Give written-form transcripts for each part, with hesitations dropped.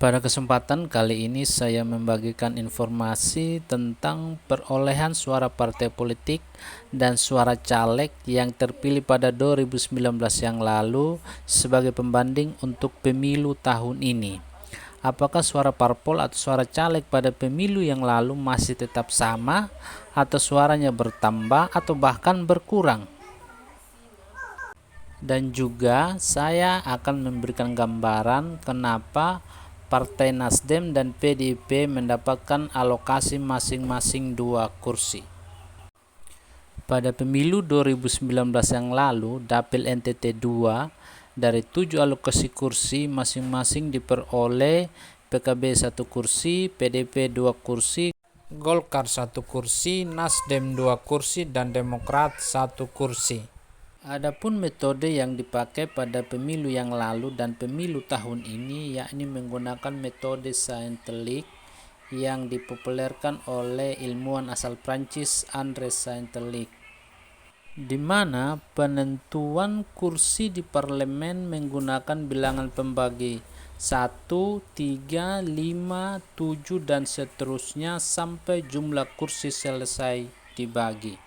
Pada kesempatan kali ini saya membagikan informasi tentang perolehan suara partai politik dan suara caleg yang terpilih pada 2019 yang lalu sebagai pembanding untuk pemilu tahun ini. Apakah suara parpol atau suara caleg pada pemilu yang lalu masih tetap sama atau suaranya bertambah atau bahkan berkurang? Dan juga saya akan memberikan gambaran kenapa Partai Nasdem dan PDIP mendapatkan alokasi masing-masing 2 kursi. Pada pemilu 2019 yang lalu, Dapil NTT 2 dari 7 alokasi kursi masing-masing diperoleh PKB 1 kursi, PDIP 2 kursi, Golkar 1 kursi, Nasdem 2 kursi, dan Demokrat 1 kursi. Adapun metode yang dipakai pada pemilu yang lalu dan pemilu tahun ini yakni menggunakan metode Saint-Elic yang dipopulerkan oleh ilmuwan asal Prancis André Saint-Elic, di mana penentuan kursi di parlemen menggunakan bilangan pembagi 1, 3, 5, 7 dan seterusnya sampai jumlah kursi selesai dibagi.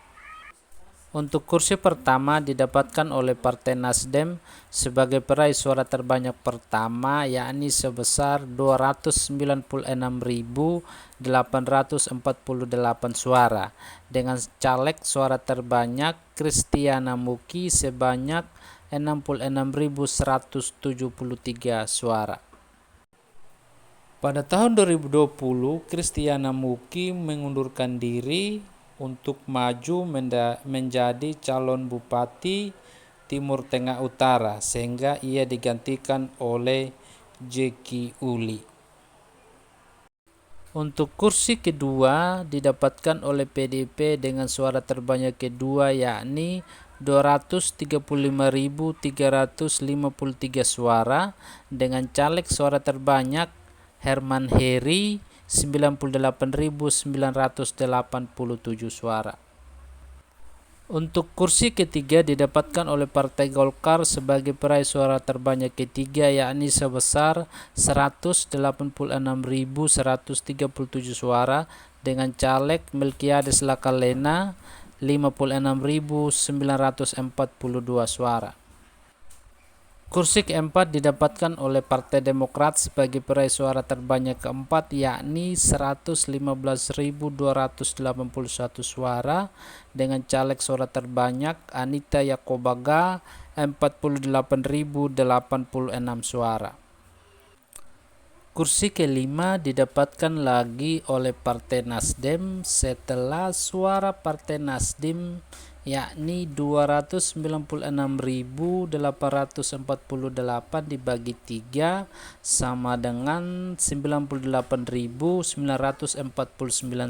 Untuk kursi pertama didapatkan oleh Partai Nasdem sebagai peraih suara terbanyak pertama, yakni sebesar 296.848 suara, dengan caleg suara terbanyak Kristiana Muki sebanyak 66.173 suara. Pada tahun 2020, Kristiana Muki mengundurkan diri untuk maju menjadi calon Bupati Timur Tengah Utara, sehingga ia digantikan oleh Jeki Uli. Untuk kursi kedua didapatkan oleh PDIP dengan suara terbanyak kedua, yakni 235.353 suara, dengan caleg suara terbanyak Herman Heri 98.987 suara. Untuk kursi ketiga didapatkan oleh Partai Golkar sebagai peraih suara terbanyak ketiga, yakni sebesar 186.137 suara, dengan caleg Melkiades Lakalena 56.942 suara. Kursi keempat didapatkan oleh Partai Demokrat sebagai peraih suara terbanyak keempat, yakni 115.281 suara, dengan caleg suara terbanyak Anita Yakobaga 48.086 suara. Kursi kelima didapatkan lagi oleh Partai Nasdem setelah suara Partai Nasdem, yakni 296.848 dibagi 3 sama dengan 98.949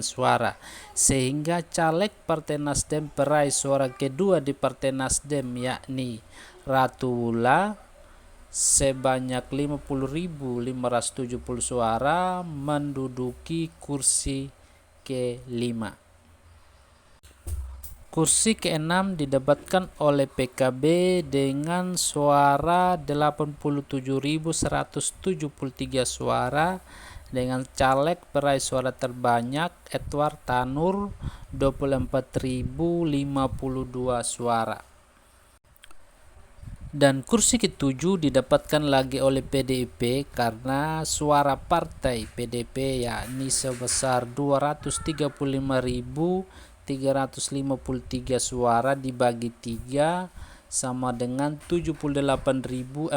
suara, sehingga caleg Partai Nasdem peraih suara kedua di Partai Nasdem, yakni Ratu Wula sebanyak 50.570 suara, menduduki kursi kelima. Kursi keenam didapatkan oleh PKB dengan suara 87.173 suara, dengan caleg peraih suara terbanyak Edward Tanur 24.052 suara. Dan kursi ketujuh didapatkan lagi oleh PDIP karena suara partai PDIP yakni sebesar 235.353 suara dibagi 3 sama dengan 78.451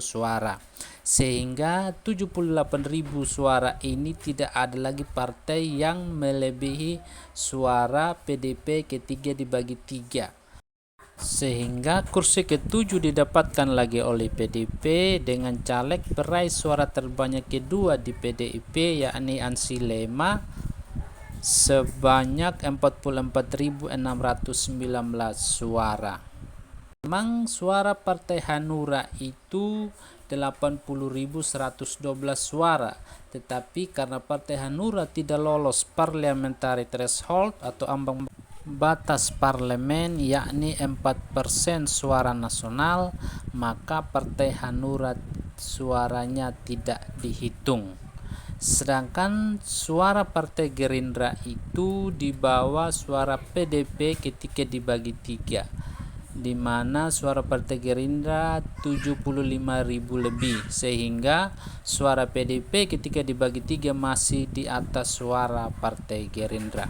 suara, sehingga 78.000 suara ini tidak ada lagi partai yang melebihi suara PDIP ketiga dibagi 3, sehingga kursi ketujuh didapatkan lagi oleh PDIP dengan caleg peraih suara terbanyak kedua di PDIP, yakni Ansi Lema sebanyak 44.619 suara. Memang suara Partai Hanura itu 80.112 suara, tetapi karena Partai Hanura tidak lolos parliamentary threshold atau ambang batas parlemen, yakni 4% suara nasional, maka Partai Hanura suaranya tidak dihitung. Sedangkan suara Partai Gerindra itu di bawah suara PDP ketika dibagi 3, di mana suara Partai Gerindra 75.000 lebih, sehingga suara PDP ketika dibagi 3 masih di atas suara Partai Gerindra.